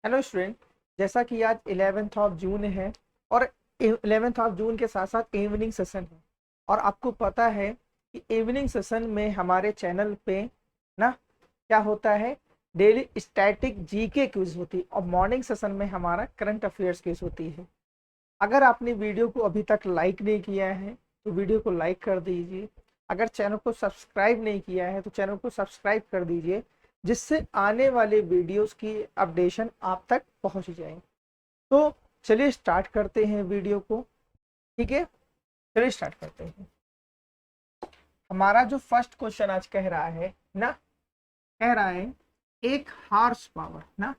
Hello student. जैसा कि आज 11th ऑफ जून है और 11th ऑफ जून के साथ साथ इवनिंग सेशन है। और आपको पता है कि इवनिंग सेशन में हमारे चैनल पे ना क्या होता है, डेली स्टैटिक जीके क्विज होती है और मॉर्निंग सेशन में हमारा करंट अफेयर्स क्विज होती है। अगर आपने वीडियो को अभी तक लाइक नहीं किया है तो वीडियो को लाइक कर दीजिए। अगर चैनल को सब्सक्राइब नहीं किया है तो चैनल को सब्सक्राइब कर दीजिए, जिससे आने वाले वीडियोस की अपडेशन आप तक पहुंच जाए। तो चलिए स्टार्ट करते हैं वीडियो को। ठीक है, चलिए स्टार्ट करते हैं। हमारा जो फर्स्ट क्वेश्चन आज कह रहा है ना, कह रहा है एक हॉर्स पावर ना,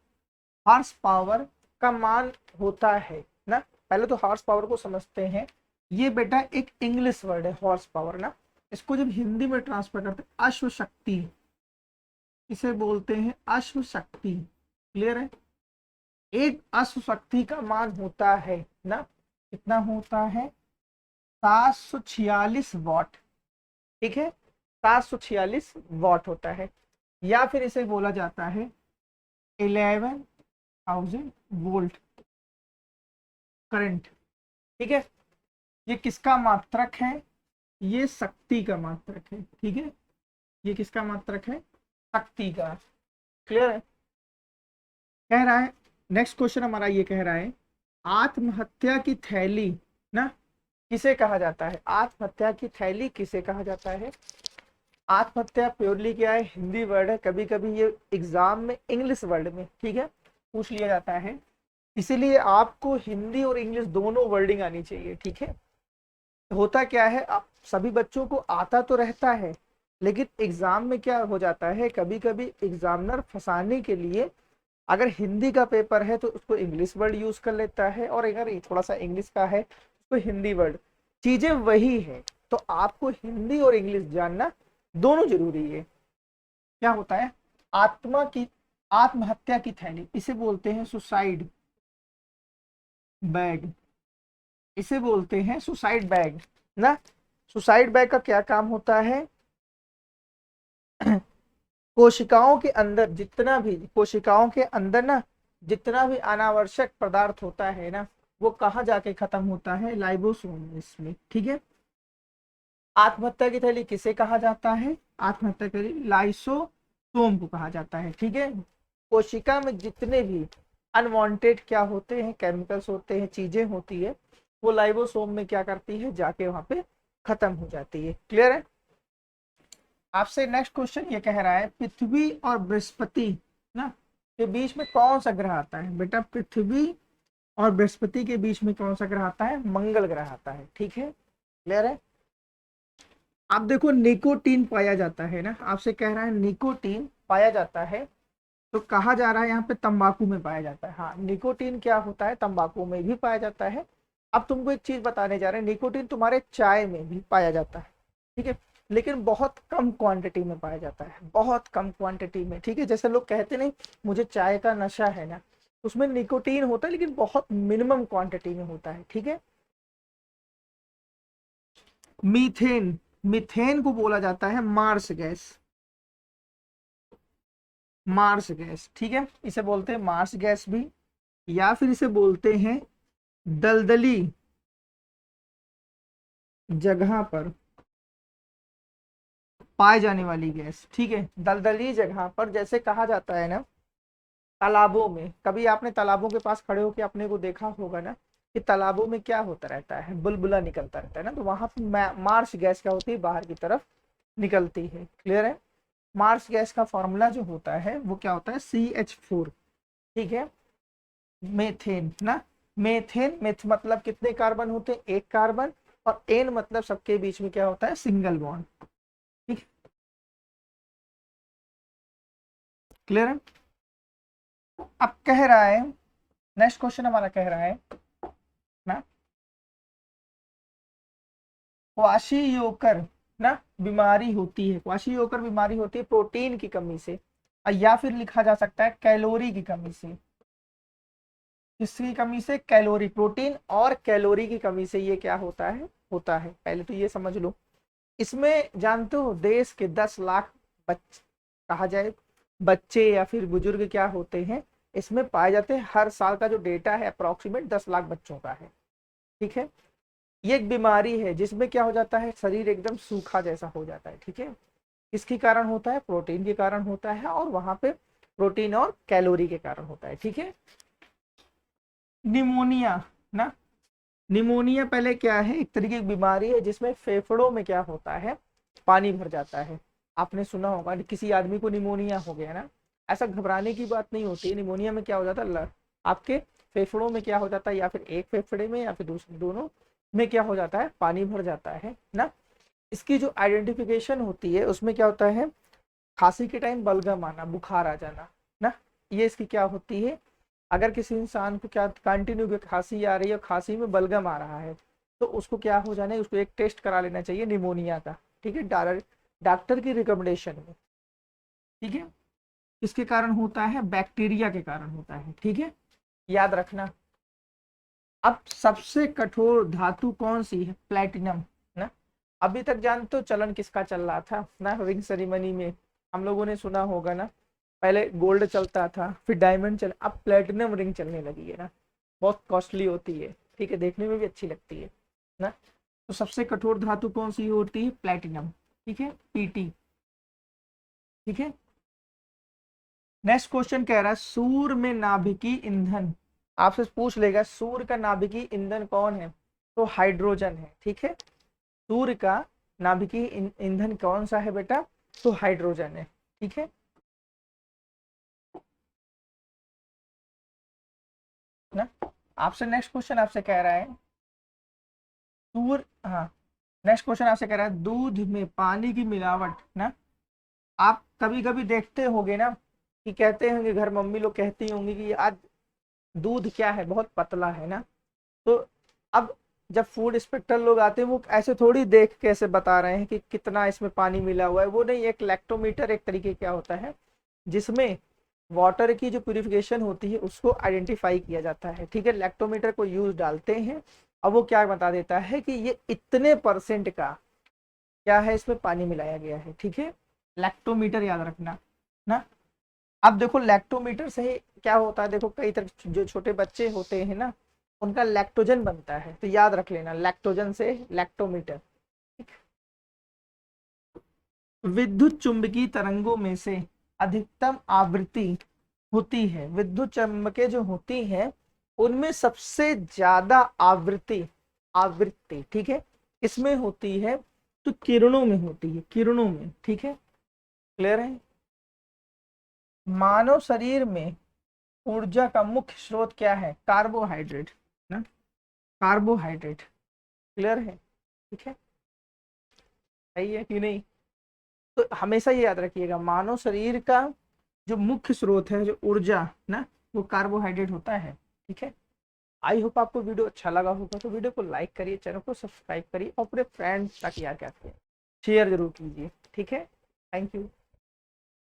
हॉर्स पावर का मान होता है ना। पहले तो हॉर्स पावर को समझते हैं। ये बेटा एक इंग्लिश वर्ड है हॉर्स पावर ना। इसको जब हिंदी में ट्रांसफर करते हैं अश्व शक्ति, इसे बोलते हैं अश्व शक्ति। क्लियर है। एक अश्व शक्ति का मान होता है ना, कितना होता है, 746 वॉट। ठीक है, 746 वॉट होता है, या फिर इसे बोला जाता है 11,000 वोल्ट करंट। ठीक है, ये किसका मात्रक है, ये शक्ति का मात्रक है। ठीक है, ये किसका मात्रक है, शक्ति का। क्लियर है। कह रहा है नेक्स्ट क्वेश्चन हमारा ये कह रहा है आत्महत्या की थैली ना किसे कहा जाता है। आत्महत्या की थैली किसे कहा जाता है। आत्महत्या प्योरली क्या है, हिंदी वर्ड है। कभी कभी ये एग्जाम में इंग्लिश वर्ड में, ठीक है, पूछ लिया जाता है। इसीलिए आपको हिंदी और इंग्लिश दोनों वर्डिंग आनी चाहिए। ठीक है, होता क्या है, आप सभी बच्चों को आता तो रहता है, लेकिन एग्जाम में क्या हो जाता है, कभी कभी एग्जामिनर फंसाने के लिए अगर हिंदी का पेपर है तो उसको इंग्लिश वर्ड यूज कर लेता है, और अगर थोड़ा सा इंग्लिश का है उसको हिंदी वर्ड। चीजें वही है, तो आपको हिंदी और इंग्लिश जानना दोनों जरूरी है। क्या होता है, आत्महत्या की थैली, इसे बोलते हैं सुसाइड बैग। इसे बोलते हैं सुसाइड बैग ना। सुसाइड बैग का क्या काम होता है, कोशिकाओं के अंदर जितना भी, कोशिकाओं के अंदर ना जितना भी अनावश्यक पदार्थ होता है ना, वो कहाँ जाके खत्म होता है, लाइबोसोम में। ठीक है, आत्महत्या की थैली किसे कहा जाता है, आत्महत्या की थैली लाइसोसोम को कहा जाता है। ठीक है, कोशिका में जितने भी अनवांटेड क्या होते हैं, केमिकल्स होते हैं, चीजें होती है, वो लाइबोसोम में क्या करती है, जाके वहां पे खत्म हो जाती है। क्लियर है। आपसे नेक्स्ट क्वेश्चन ये कह रहा है पृथ्वी और बृहस्पति ना के बीच में कौन सा ग्रह आता है। बेटा पृथ्वी और बृहस्पति के बीच में कौन सा ग्रह आता है, मंगल ग्रह आता है। ठीक है, क्लियर है। आप देखो निकोटीन पाया जाता है ना, आपसे कह रहा है निकोटीन पाया जाता है, तो कहा जा रहा है यहाँ पे तंबाकू में पाया जाता है। हाँ, निकोटीन क्या होता है, तंबाकू में भी पाया जाता है। अब तुमको एक चीज बताने जा रहे हैं, निकोटीन तुम्हारे चाय में भी पाया जाता है। ठीक है, लेकिन बहुत कम क्वांटिटी में पाया जाता है, बहुत कम क्वांटिटी में। ठीक है, जैसे लोग कहते नहीं मुझे चाय का नशा है ना, उसमें निकोटीन होता है लेकिन बहुत मिनिमम क्वांटिटी में होता है। ठीक है, मीथेन, मीथेन को बोला जाता है मार्स गैस, मार्स गैस। ठीक है, इसे बोलते हैं मार्स गैस भी, या फिर इसे बोलते हैं दलदली जगह पर पाए जाने वाली गैस। ठीक है, दलदली जगह पर, जैसे कहा जाता है ना तालाबों में, कभी आपने तालाबों के पास खड़े होकर अपने को देखा होगा ना कि तालाबों में क्या होता रहता है, बुलबुला निकलता रहता है ना, तो वहां पर मार्स गैस क्या होती है, बाहर की तरफ निकलती है। क्लियर है। मार्स गैस का फॉर्मूला जो होता है वो क्या होता है, CH4। ठीक है, मेथेन ना, मेथेन, मेथ मतलब कितने कार्बन होते हैं, एक कार्बन, और एन मतलब सबके बीच में क्या होता है, सिंगल बॉन्ड। ठीक, क्लियर है। अब कह रहा है नेक्स्ट क्वेश्चन हमारा कह रहा है ना क्वाशियोकर ना बीमारी होती है, क्वाशियोकर बीमारी होती है प्रोटीन की कमी से, या फिर लिखा जा सकता है कैलोरी की कमी से। किसकी कमी से, कैलोरी, प्रोटीन और कैलोरी की कमी से ये क्या होता है, होता है। पहले तो ये समझ लो। इसमें जानते हो देश के 10 लाख कहा जाए बच्चे या फिर बुजुर्ग क्या होते हैं, इसमें पाए जाते हैं। हर साल का जो डेटा है अप्रोक्सीमेट 10 लाख बच्चों का है, ठीक है। ये एक बीमारी है जिसमें क्या हो जाता है, शरीर एकदम सूखा जैसा हो जाता है, ठीक है। इसके कारण होता है, प्रोटीन के कारण होता है, और वहां पे प्रोटीन और कैलोरी के कारण होता है, ठीक है। निमोनिया ना, निमोनिया पहले क्या है, एक तरीके की बीमारी है जिसमें फेफड़ों में क्या होता है, पानी भर जाता है। आपने सुना होगा किसी आदमी को निमोनिया हो गया ना, ऐसा घबराने की बात नहीं होती है। निमोनिया में क्या हो जाता है, आपके फेफड़ों में क्या हो जाता है, या फिर एक फेफड़े में या फिर दूसरे दोनों में क्या हो जाता है, पानी भर जाता है ना। इसकी जो आइडेंटिफिकेशन होती है उसमें क्या होता है, खांसी के टाइम बलगम आना, बुखार आ जाना ना, ये इसकी क्या होती है। अगर किसी इंसान को क्या कंटिन्यू खांसी आ रही है, खांसी में बलगम आ रहा है, तो उसको क्या हो जाना है, उसको एक टेस्ट करा लेना चाहिए निमोनिया का, ठीक है, डॉक्टर की रिकमेंडेशन में, ठीक है। इसके कारण होता है, बैक्टीरिया के कारण होता है, ठीक है, याद रखना। अब सबसे कठोर धातु कौन सी है, प्लेटिनम ना। अभी तक जानते हो चलन किसका चल रहा था ना, रिंग सेरेमनी में हम लोगों ने सुना होगा ना, पहले गोल्ड चलता था, फिर डायमंड चल, अब प्लेटिनम रिंग चलने लगी है ना। बहुत कॉस्टली होती है, ठीक है, देखने में भी अच्छी लगती है ना। तो सबसे कठोर धातु कौन सी होती है, प्लेटिनम, ठीक है, पीटी, ठीक है। नेक्स्ट क्वेश्चन कह रहा है सूर्य में नाभिकीय ईंधन, आपसे पूछ लेगा सूर्य का नाभिकीय ईंधन कौन है, तो हाइड्रोजन है, ठीक है। सूर्य का नाभिकीय ईंधन कौन सा है बेटा, तो हाइड्रोजन है, ठीक है ना। आपसे नेक्स्ट क्वेश्चन आपसे कह रहा है सूर्य, हाँ, नेक्स्ट क्वेश्चन आपसे कह रहा है दूध में पानी की मिलावट ना। आप कभी कभी देखते होंगे ना कि कहते होंगे घर, मम्मी लोग कहती होंगी कि आज दूध क्या है, बहुत पतला है ना। तो अब जब फूड इंस्पेक्टर लोग आते हैं वो ऐसे थोड़ी देख के ऐसे बता रहे हैं कि कितना इसमें पानी मिला हुआ है, वो नहीं, एक लैक्टोमीटर एक तरीके क्या होता है जिसमें वाटर की जो प्यूरिफिकेशन होती है उसको आइडेंटिफाई किया जाता है, ठीक है। लैक्टोमीटर को यूज डालते हैं, अब वो क्या बता देता है कि ये इतने परसेंट का क्या है, इसमें पानी मिलाया गया है, ठीक है। लैक्टोमीटर याद रखना ना। अब देखो लैक्टोमीटर से क्या होता है, देखो कई तरह जो छोटे बच्चे होते हैं ना, उनका लैक्टोजन बनता है, तो याद रख लेना लैक्टोजन से लैक्टोमीटर। विद्युत चुंबकीय तरंगों में से अधिकतम आवृत्ति होती है, विद्युत चुम्बकें जो होती हैं उनमें सबसे ज्यादा आवृत्ति, आवृत्ति ठीक है, इसमें होती है, तो किरणों में होती है, किरणों में, ठीक है, क्लियर है। मानव शरीर में ऊर्जा का मुख्य स्रोत क्या है, कार्बोहाइड्रेट ना, कार्बोहाइड्रेट, क्लियर है, ठीक है, सही है कि नहीं। तो हमेशा ये याद रखिएगा मानव शरीर का जो मुख्य स्रोत है, जो ऊर्जा ना, वो कार्बोहाइड्रेट होता है, ठीक है। आई होप आपको वीडियो अच्छा लगा होगा, तो वीडियो को लाइक करिए, चैनल को सब्सक्राइब करिए और अपने फ्रेंड्स तक यार क्या शेयर जरूर कीजिए, ठीक है। Thank you.